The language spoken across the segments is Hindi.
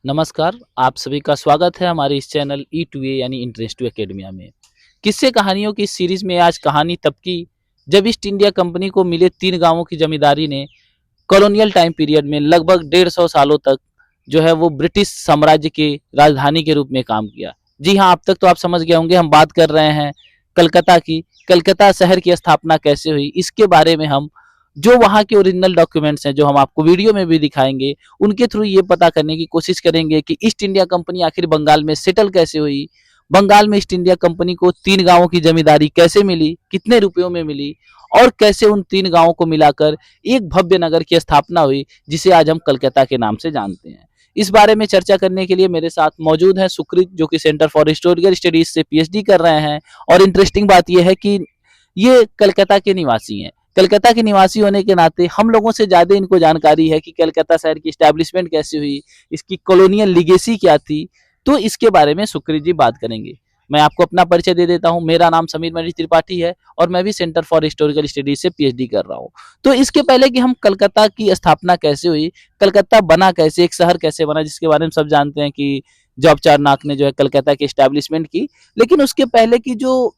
नमस्कार, आप सभी का स्वागत है हमारे इस चैनल ई2ए यानी इंटरेस्टिव एकेडमिया में। किस्से कहानियों की इस सीरीज में आज कहानी तब की जब ईस्ट इंडिया कंपनी को मिले 3 गांवों की जमींदारी ने कॉलोनियल टाइम पीरियड में लगभग 150 सालों तक जो है वो ब्रिटिश साम्राज्य की राजधानी के रूप में काम किया। जी हाँ, अब तक तो आप समझ गए होंगे हम बात कर रहे हैं कलकत्ता की। कलकत्ता शहर की स्थापना कैसे हुई इसके बारे में हम जो वहाँ के ओरिजिनल डॉक्यूमेंट्स हैं जो हम आपको वीडियो में भी दिखाएंगे उनके थ्रू ये पता करने की कोशिश करेंगे कि ईस्ट इंडिया कंपनी आखिर बंगाल में सेटल कैसे हुई, बंगाल में ईस्ट इंडिया कंपनी को 3 गांवों की जमींदारी कैसे मिली, कितने रुपयों में मिली और कैसे उन 3 गांवों को मिलाकर एक भव्य नगर की स्थापना हुई जिसे आज हम कलकत्ता के नाम से जानते हैं। इस बारे में चर्चा करने के लिए मेरे साथ मौजूद हैं सुकृत, जो कि सेंटर फॉर हिस्टोरिकल स्टडीज से पीएचडी कर रहे हैं। और इंटरेस्टिंग बात यह है कि ये कलकत्ता के निवासी हैं। कलकत्ता के निवासी होने के नाते हम लोगों से ज़्यादा इनको जानकारी है कि कलकत्ता शहर की इस्टेब्लिशमेंट कैसे हुई, इसकी कॉलोनियल लीगेसी क्या थी। तो इसके बारे में सुकृत जी बात करेंगे। मैं आपको अपना परिचय दे देता हूं। मेरा नाम समीर मणि त्रिपाठी है और मैं भी सेंटर फॉर हिस्टोरिकल स्टडीज से पीएचडी कर रहा हूं। तो इसके पहले कि हम कलकत्ता की स्थापना कैसे हुई, कलकत्ता बना कैसे, एक शहर कैसे बना जिसके बारे में सब जानते हैं कि जॉब चारनाक ने जो है कलकत्ता की इस्टेब्लिशमेंट की। लेकिन उसके पहले की जो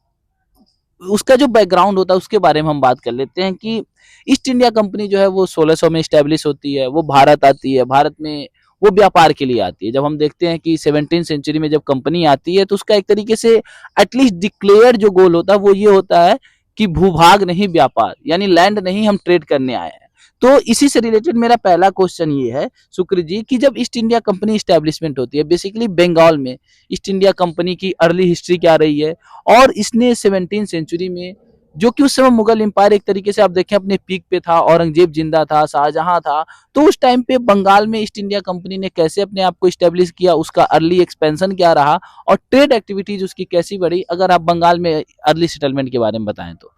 उसका जो बैकग्राउंड होता है उसके बारे में हम बात कर लेते हैं कि ईस्ट इंडिया कंपनी जो है वो 1600 में स्टैब्लिश होती है। वो भारत आती है, भारत में वो व्यापार के लिए आती है। जब हम देखते हैं कि 17वीं सेंचुरी में जब कंपनी आती है तो उसका एक तरीके से एटलीस्ट डिक्लेयर जो गोल होता है वो ये होता है कि भूभाग नहीं व्यापार, यानी लैंड नहीं, हम ट्रेड करने आए हैं। तो इसी से रिलेटेड मेरा पहला क्वेश्चन ये है शुक्र जी कि जब ईस्ट इंडिया कंपनी स्टैब्लिशमेंट होती है बेसिकली बंगाल में, ईस्ट इंडिया कंपनी की अर्ली हिस्ट्री क्या रही है और इसने 17वीं सेंचुरी में, जो कि उस समय मुगल एम्पायर एक तरीके से आप देखें अपने पीक पे था, औरंगजेब जिंदा था, शाहजहां था, तो उस टाइम पे बंगाल में ईस्ट इंडिया कंपनी ने कैसे अपने आप को स्टेब्लिश किया, उसका अर्ली एक्सपेंशन क्या रहा और ट्रेड एक्टिविटीज उसकी कैसी बढ़ी, अगर आप बंगाल में अर्ली सेटलमेंट के बारे में बताएं तो।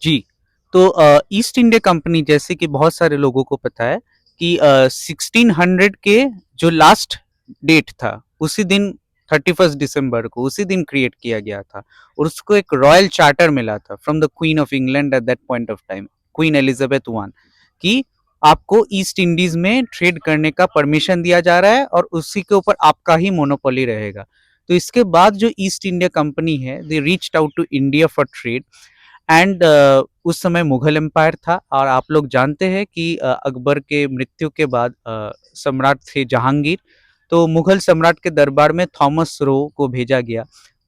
जी। तो ईस्ट इंडिया कंपनी जैसे कि बहुत सारे लोगों को पता है कि 1600 के जो लास्ट डेट था उसी दिन 31 दिसंबर को उसी दिन क्रिएट किया गया था और उसको एक रॉयल चार्टर मिला था from the queen of England at that point of time, queen Elizabeth one, कि आपको ईस्ट इंडीज में ट्रेड करने का परमिशन दिया जा रहा है और उसी के ऊपर आपका ही मोनोपोली रहेगा। तो इसके बाद जो ईस्ट इंडिया कंपनी है they reached out to India for trade and उस समय मुगल एम्पायर था और आप लोग जानते हैं कि अकबर के मृत्यु के बाद सम्राट थे जहांगीर। तो मुगल सम्राट के दरबार में थॉमस रो को भेजा गया।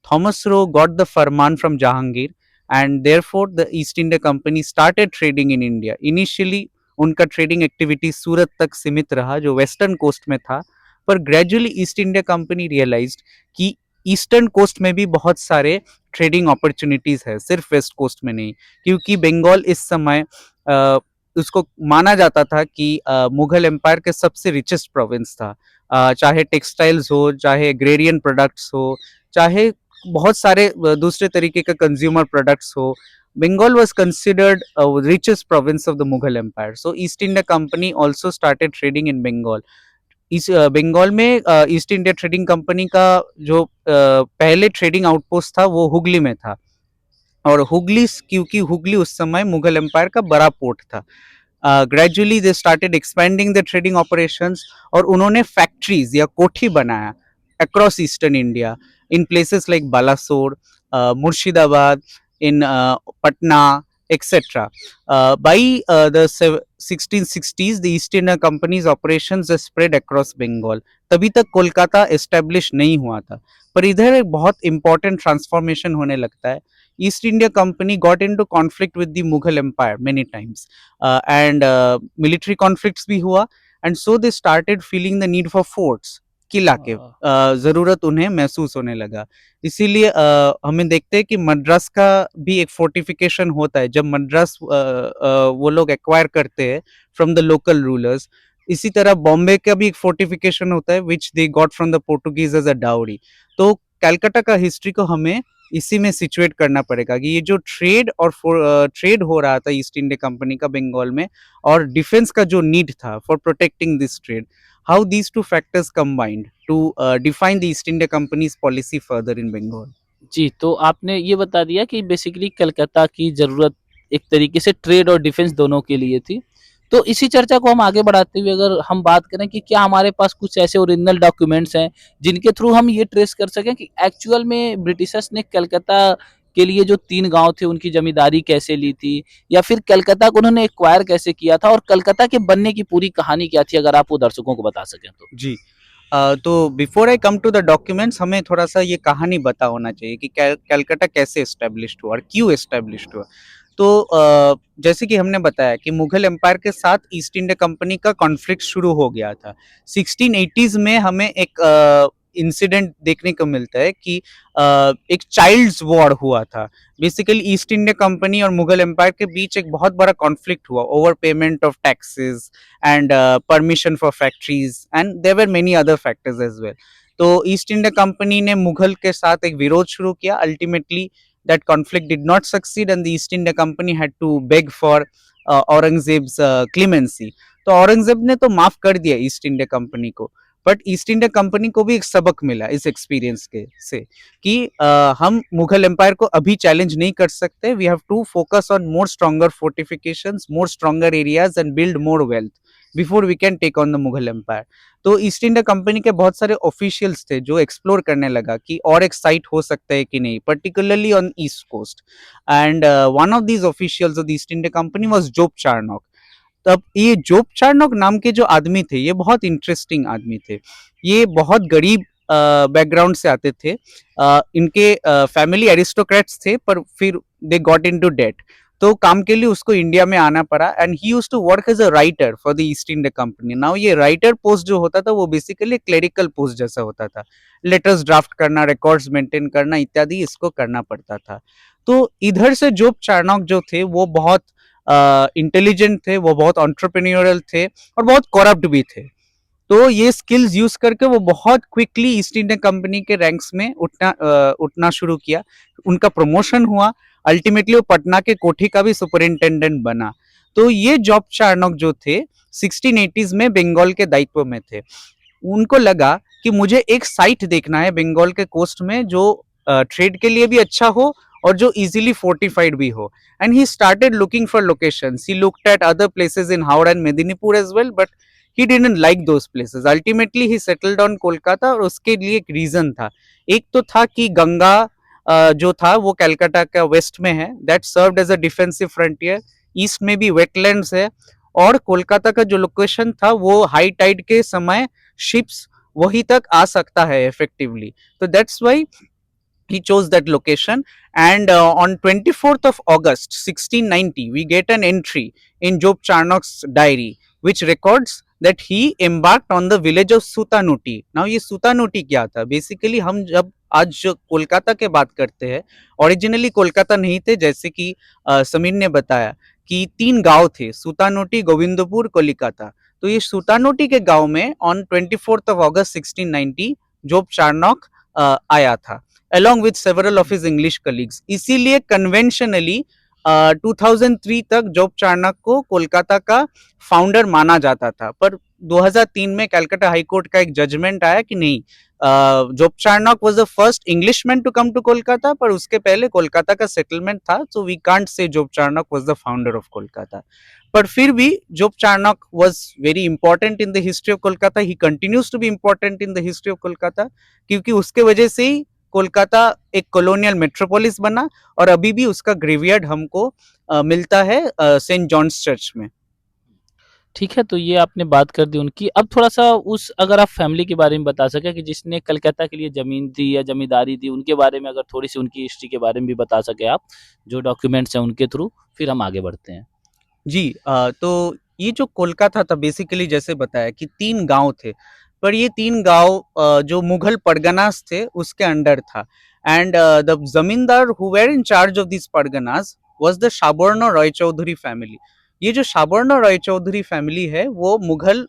Thomas Roe got the farman from Jahangir and therefore the East India Company started trading in India. Initially उनका ट्रेडिंग एक्टिविटी सूरत तक सीमित रहा जो वेस्टर्न कोस्ट में था, पर gradually East India Company realised कि ईस्टर्न कोस्ट में भी बहुत सारे ट्रेडिंग अपॉर्चुनिटीज है, सिर्फ वेस्ट कोस्ट में नहीं, क्योंकि बंगाल इस समय उसको माना जाता था कि मुगल एम्पायर के सबसे रिचेस्ट प्रोविंस था। चाहे टेक्सटाइल्स हो, चाहे एग्रेरियन प्रोडक्ट्स हो, चाहे बहुत सारे दूसरे तरीके का कंज्यूमर प्रोडक्ट्स हो, Bengal was considered richest province of the Mughal Empire. So East India Company also started trading in Bengal. इस बंगाल में ईस्ट इंडिया ट्रेडिंग कंपनी का जो पहले ट्रेडिंग आउटपोस्ट था वो हुगली में था और हुगली, क्योंकि हुगली उस समय मुगल एम्पायर का बड़ा पोर्ट था। Gradually they started expanding the trading operations और उन्होंने फैक्ट्रीज या कोठी बनाया across eastern India in places like Balasore, Murshidabad, in Patna, etc. By the 1660s, the East India Company's operations spread across Bengal. तभी तक कोलकाता एस्टेब्लिश नहीं हुआ था, पर इधर एक बहुत इंपॉर्टेंट ट्रांसफॉर्मेशन होने लगता है। East India Company got into conflict with the Mughal empire many times and military conflicts भी हुआ and so they started feeling the need for forts, किला के जरूरत उन्हें महसूस होने लगा। इसीलिए हमें देखते हैं कि मद्रास का भी एक फोर्टिफिकेशन होता है जब मद्रास वो लोग एक्वायर करते हैं फ्रॉम द लोकल रूलर्स। इसी तरह बॉम्बे का भी एक फोर्टिफिकेशन होता है which they got from the Portuguese as a dowry. तो कलकत्ता का हिस्ट्री को हमें इसी में सिचुएट करना पड़ेगा कि ये जो ट्रेड और ट्रेड हो रहा था ईस्ट इंडिया कंपनी का बंगाल में और डिफेंस का जो नीड था for protecting this trade, how these two factors combined to define the East India Company's policy further in Bengal. जी, तो आपने ये बता दिया कि बेसिकली कलकत्ता की ज़रूरत एक तरीके से ट्रेड और डिफेंस दोनों के लिए थी। तो इसी चर्चा को हम आगे बढ़ाते हुए अगर हम बात करें कि क्या हमारे पास कुछ ऐसे ओरिजिनल डॉक्यूमेंट्स हैं जिनके थ्रू हम ये ट्रेस कर सकें कि एक्चुअल में ब्रिटिशर्स ने कलकत्ता के लिए जो 3 गांव थे उनकी जमींदारी कैसे ली थी, या फिर कलकत्ता को उन्होंने एक्वायर कैसे किया था, और कलकत्ता के बनने की पूरी कहानी क्या थी, अगर आप वो दर्शकों को बता सकें तो। जी। तो before I come to the documents, हमें थोड़ा-सा ये कहानी पता होना चाहिए कि कलकत्ता कैसे एस्टेब्लिश्ड हुआ और क्यों एस्टेब्लिश्ड हुआ। तो जैसे कि हमने बताया कि मुगल एम्पायर के साथ ईस्ट इंडिया कंपनी का कॉन्फ्लिक्ट शुरू हो गया था। 1680s में हमें एक इंसिडेंट देखने को मिलता है कि एक चाइल्ड्स वॉर हुआ था। बेसिकली ईस्ट इंडिया कंपनी और मुगल एम्पायर के बीच एक बहुत बड़ा कॉन्फ्लिक्ट हुआ over payment of taxes and permission for factories, and there were many other factors as well. तो ईस्ट इंडिया कंपनी ने मुगल के साथ एक विरोध शुरू किया. Ultimately that conflict did not succeed and the East India Company had to beg for Aurangzeb's clemency. तो औरंगजेब ने तो माफ कर दिया ईस्ट इंडिया कंपनी को, बट ईस्ट इंडिया कंपनी को भी एक सबक मिला इस एक्सपीरियंस के से कि हम मुगल एम्पायर को अभी चैलेंज नहीं कर सकते. We have to focus on more stronger fortifications, more stronger areas and build more wealth before we can take on the Mughal empire. तो ईस्ट इंडिया कंपनी के बहुत सारे ऑफिशियल्स थे जो एक्सप्लोर करने लगा कि और एक साइट हो सकता है कि नहीं, particularly on east coast. And one of these officials of the East India Company was Job Charnock. तब ये जोब चार्नोक नाम के जो आदमी थे, ये बहुत इंटरेस्टिंग आदमी थे. ये बहुत गरीब बैकग्राउंड से आते थे. इनके फैमिली एरिस्टोक्रेट्स थे, पर फिर दे गॉट इनटू डेट. तो काम के लिए उसको इंडिया में आना पड़ा and he used to work as a writer for the East India Company. Now ये राइटर पोस्ट जो होता था वो बेसिकली क्लेरिकल पोस्ट जैसा होता था. लेटर्स ड्राफ्ट करना, रिकॉर्ड्स मेंटेन करना इत्यादि इसको करना पड़ता था. तो इधर से जोब चार्नोक जो थे वो बहुत इंटेलिजेंट थे, वो बहुत एंटरप्रेन्योरल थे और बहुत करप्ट भी थे. तो ये स्किल्स यूज करके वो बहुत क्विकली ईस्ट इंडिया कंपनी के रैंक्स में उठना शुरू किया. उनका प्रमोशन हुआ. अल्टीमेटली वो पटना के कोठी का भी सुपरिंटेंडेंट बना. तो ये जॉब चार्नोक जो थे 1680s में बंगाल के दायित्व में थे. उनको लगा कि मुझे एक साइट देखना है बंगाल के कोस्ट में जो ट्रेड के लिए भी अच्छा हो और जो इजीली फोर्टिफाइड भी हो. And he started looking for locations. He looked at other places in Howrah and Medinipur as well, but he didn't like those places. Ultimately he settled on Kolkata और उसके लिए एक रीजन था. एक तो था कि गंगा जो था वो कलकत्ता का वेस्ट में है, that served as a defensive frontier. East में भी वेटलैंड्स है और कोलकाता का जो लोकेशन था वो हाई टाइड के समय शिप्स वहीं तक आ सकता है इफेक्टिवली. तो that's why he chose that location. And on 24th of August 1690 we get an entry in Job Charnock's diary which records that he embarked on the village of Sutanuti. Now ये Sutanuti क्या था? बेसिकली हम जब आज कोलकाता के बात करते हैं, ओरिजिनली कोलकाता नहीं थे, जैसे कि समीर ने बताया कि 3 गांव थे, सुतानोटी, गोविंदपुर, कोलिकाता. तो ये सुतानोटी के गांव में on 24th of August 1690 job Charnock आया था along with several of his English colleagues. इसीलिए कन्वेंशनली 2003 तक जोब चार्नोक को कोलकाता का फाउंडर माना जाता था. पर 2003 में कलकत्ता हाई कोर्ट का एक जजमेंट आया कि नहीं, Job Charnock was the first Englishman to come to Kolkata, पर उसके पहले कोलकाता का सेटलमेंट था, सो we can't say Job Charnock was the founder of Kolkata. पर फिर भी Job Charnock was very important in the history of Kolkata. He continues to be important in the history of Kolkata, क्योंकि उसके वजह से ही कोलकाता एक कॉलोनियल मेट्रोपोलिस बना और अभी भी उसका ग्रेवयार्ड हमको मिलता है सेंट जॉन्स चर्च में. ठीक है, तो ये आपने बात कर दी उनकी। अब थोड़ा-सा उस अगर आप फैमिली के बारे में बता सकें कि जिसने कलकत्ता के लिए ज़मीन दी या ज़मींदारी दी, उनके बारे में अगर थोड़ी-सी उनकी हिस्ट्री के बारे में भी बता सकें आप, जो डॉक्यूमेंट्स हैं उनके थ्रू, फिर हम आगे बढ़ते हैं। जी, तो ये जो कोलकाता था बेसिकली जैसे बताया कि 3 गांव थे, पर ये 3 गांव जो मुगल परगनास थे उसके अंडर था. And the zamindar who were in charge of this Parganas was the Sabarna Roy Chaudhary family. ये जो शाबर्ण रॉय चौधरी फैमिली है वो मुगल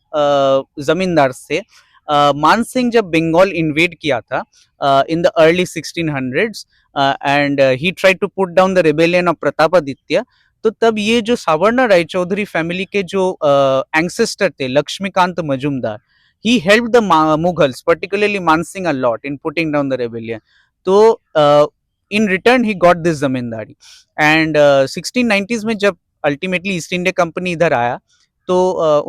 जमींदार से मान सिंह जब बंगाल इन्वेड किया था in the early 1600s and he tried to put down the rebellion of Pratapaditya. तो तब ये जो सावर्ण राय चौधरी फैमिली के जो एंसेस्टर थे Laxmikant Majumdar, he help the Mughals particularly Mansingh a lot in putting down the rebellion. तो in return he got this zamindari. And 1690s में जब अल्टीमेटली ईस्ट इंडिया कंपनी इधर आया तो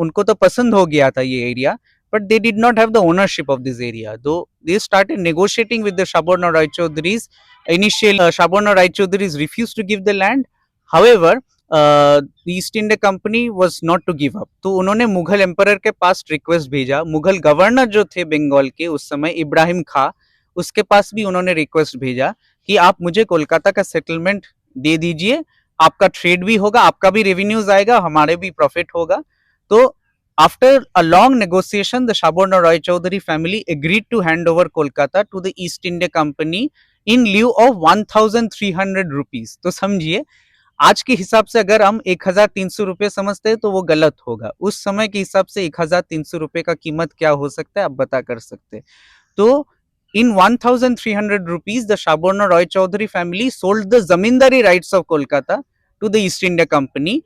उनको तो पसंद हो गया था ये area, but they did not have the ownership of this area. Though they started negotiating with the Shaborna Roy Chaudharies. Initially, Shaborna Roy Chaudharies refused to give the land. However, the East India Company was not to give up. तो उन्होंने मुगल एम्परर के पास रिक्वेस्ट भेजा. मुगल गवर्नर जो थे बंगाल के उस समय, इब्राहिम खां, उसके पास भी उन्होंने रिक्वेस्ट भेजा कि आप मुझे कोलकाता का सेटलमेंट दे दीजिए, आपका ट्रेड भी होगा, आपका भी रेवेन्यूज आएगा, हमारे भी प्रॉफिट होगा. तो after a long negotiation, the Shaborna Roy Chaudhary family agreed to hand over Kolkata to the East India Company in lieu of 1300 rupees. तो समझिए, आज के हिसाब से अगर हम 1300 रुपये समझते हैं तो वो गलत होगा. उस समय के हिसाब से 1300 रुपये का कीमत क्या हो सकता है, आप बता कर सकते हैं. तो in 1300 rupees, the Shaborna Roy Chaudhary family sold the zamindari rights of Kolkata to the East India Company.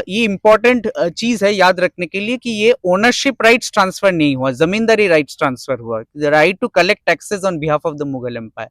ये इंपॉर्टेंट चीज है याद रखने के लिए कि ये ओनरशिप राइट्स ट्रांसफर नहीं हुआ, जमींदारी राइट्स ट्रांसफर हुआ, the right to collect taxes on behalf of the Mughal empire.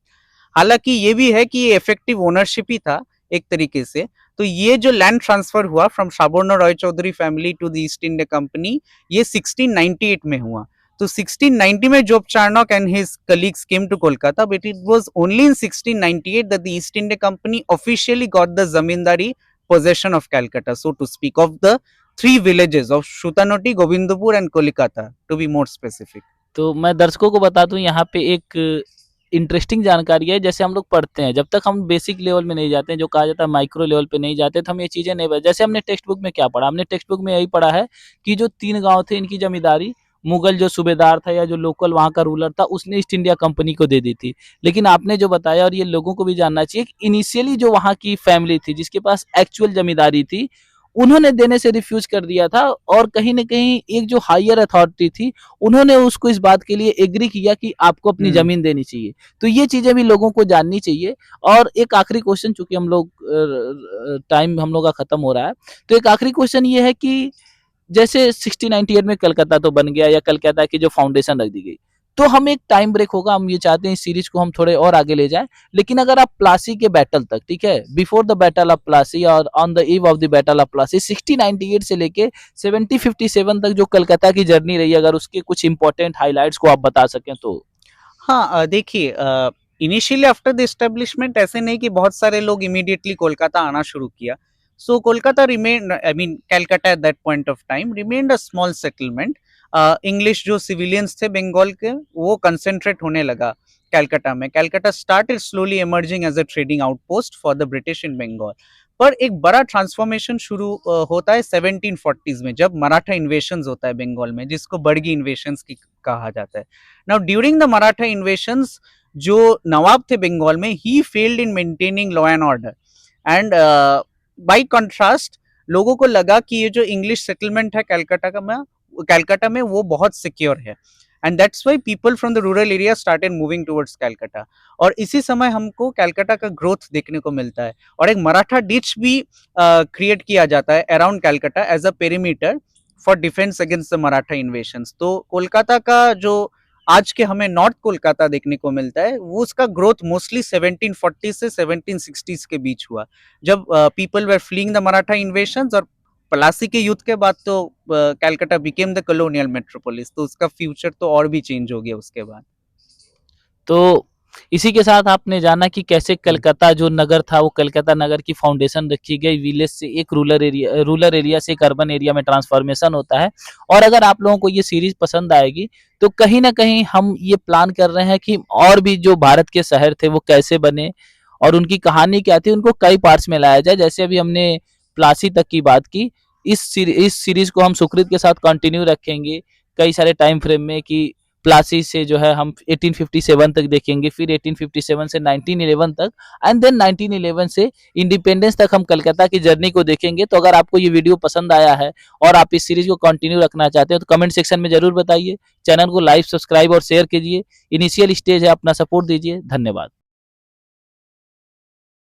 हालांकि ये भी है कि ये इफेक्टिव ओनरशिप ही था एक तरीके से. तो ये जो लैंड ट्रांसफर हुआ from Sabarna Roy Chaudhary family to the East India Company, ये 1698 में हुआ. तो 1690 में Job Charnock and his colleagues came to Kolkata, but it was only in 1698 that the East India Company officially got the zamindari possession of Calcutta, so to speak, of the three villages of Shutanoti, Govindpur and Kolikata, to be more specific. तो मैं दर्शकों को बता दूं, यहाँ पे एक इंटरेस्टिंग जानकारी है. जैसे हम लोग पढ़ते हैं, जब तक हम बेसिक लेवल में नहीं जाते हैं, जो कहा जाता है माइक्रो लेवल पे नहीं जाते, तो हम ये चीज़ें नहीं. जैसे हमने टेक्स्ट बुक में क्या पढ़ा, हमने टेक्स्ट बुक में यही पढ़ा है कि जो 3 गांव थे, इनकी जमींदारी मुगल जो सूबेदार था या जो लोकल वहाँ का रूलर था, उसने ईस्ट इंडिया कंपनी को दे दी थी. लेकिन आपने जो बताया, और ये लोगों को भी जानना चाहिए कि इनिशियली जो वहाँ की फैमिली थी जिसके पास एक्चुअल जमींदारी थी, उन्होंने देने से रिफ्यूज कर दिया था. और कहीं ना कहीं एक जो हायर अथॉरिटी थी, उन्होंने उसको इस बात के लिए एग्री किया कि आपको अपनी जमीन देनी चाहिए. तो ये चीजें भी लोगों को जाननी चाहिए. और एक आखिरी क्वेश्चन, चूंकि हम लोग टाइम हम लोग का खत्म हो रहा है, तो एक आखिरी क्वेश्चन ये है कि जैसे 1698 में कलकत्ता तो बन गया, या कलकत्ता की जो फाउंडेशन रख दी गई, तो हम एक टाइम ब्रेक होगा, हम ये चाहते हैं इस सीरीज को हम थोड़े और आगे ले जाएं. लेकिन अगर आप प्लासी के बैटल तक, ठीक है, before the battle of Plassey और on the eve of the battle of Plassey, 1698 से लेके 1757 तक जो कलकत्ता की जर्नी रही, अगर उसके कुछ इंपॉर्टेंट हाईलाइट्स को आप बता सकें तो. हाँ, देखिए, इनिशियली आफ्टर द एस्टेब्लिशमेंट ऐसे नहीं कि बहुत सारे लोग इमीडिएटली कोलकाता आना शुरू किया. So Kolkata remained, I mean Calcutta at that point of time remained a small settlement. English जो civilians थे बंगाल के, वो concentrate होने लगा कैलकाटा में. Calcutta started slowly emerging as a trading outpost for the British in Bengal. पर एक बड़ा ट्रांसफॉर्मेशन शुरू होता है 1740s में, जब मराठा इन्वेशंस होता है बंगाल में, जिसको बड़गी इन्वेशंस की कहा जाता है. Now during the Maratha invasions, जो नवाब थे बंगाल में, he failed in maintaining law and order. And by contrast, लोगों को लगा कि ये जो इंग्लिश सेटलमेंट है कैलकाटा में वो बहुत सिक्योर है. And that's why people from the rural area started moving towards Calcutta. और इसी समय हमको कैलकाटा का ग्रोथ देखने को मिलता है. और एक मराठा डिच भी क्रिएट किया जाता है around Calcutta as a perimeter for defence against the Maratha invasions. तो कोलकाता का जो आज के हमें नॉर्थ कोलकाता देखने को मिलता है, वो उसका ग्रोथ मोस्टली 1740 से 1760s के बीच हुआ, जब people were fleeing the Maratha invasions. और प्लासी के युद्ध के बाद तो Calcutta became the colonial metropolis, तो उसका फ्यूचर तो और भी चेंज हो गया उसके बाद. तो इसी के साथ आपने जाना कि कैसे कलकत्ता जो नगर था, वो कलकत्ता नगर की फाउंडेशन रखी गई, विलेज से एक रूरल एरिया से एक अर्बन एरिया में ट्रांसफॉर्मेशन होता है. और अगर आप लोगों को ये सीरीज पसंद आएगी, तो कहीं ना कहीं हम ये प्लान कर रहे हैं कि और भी जो भारत के शहर थे वो कैसे बने और उनकी कहानी क्या थी, उनको कई पार्ट्स में लाया जाए. जैसे अभी हमने प्लासी तक की बात की, इस सीरीज को हम सुकृत के साथ कंटिन्यू रखेंगे कई सारे टाइम फ्रेम में, कि प्लासी से जो है हम 1857 तक देखेंगे, फिर 1857 से 1911 तक, एंड देन 1911 से इंडिपेंडेंस तक हम कलकत्ता की जर्नी को देखेंगे. तो अगर आपको ये वीडियो पसंद आया है और आप इस सीरीज को कंटिन्यू रखना चाहते हो, तो कमेंट सेक्शन में जरूर बताइए. चैनल को लाइक, सब्सक्राइब और शेयर कीजिए. इनिशियल स्टेज है, अपना सपोर्ट दीजिए. धन्यवाद.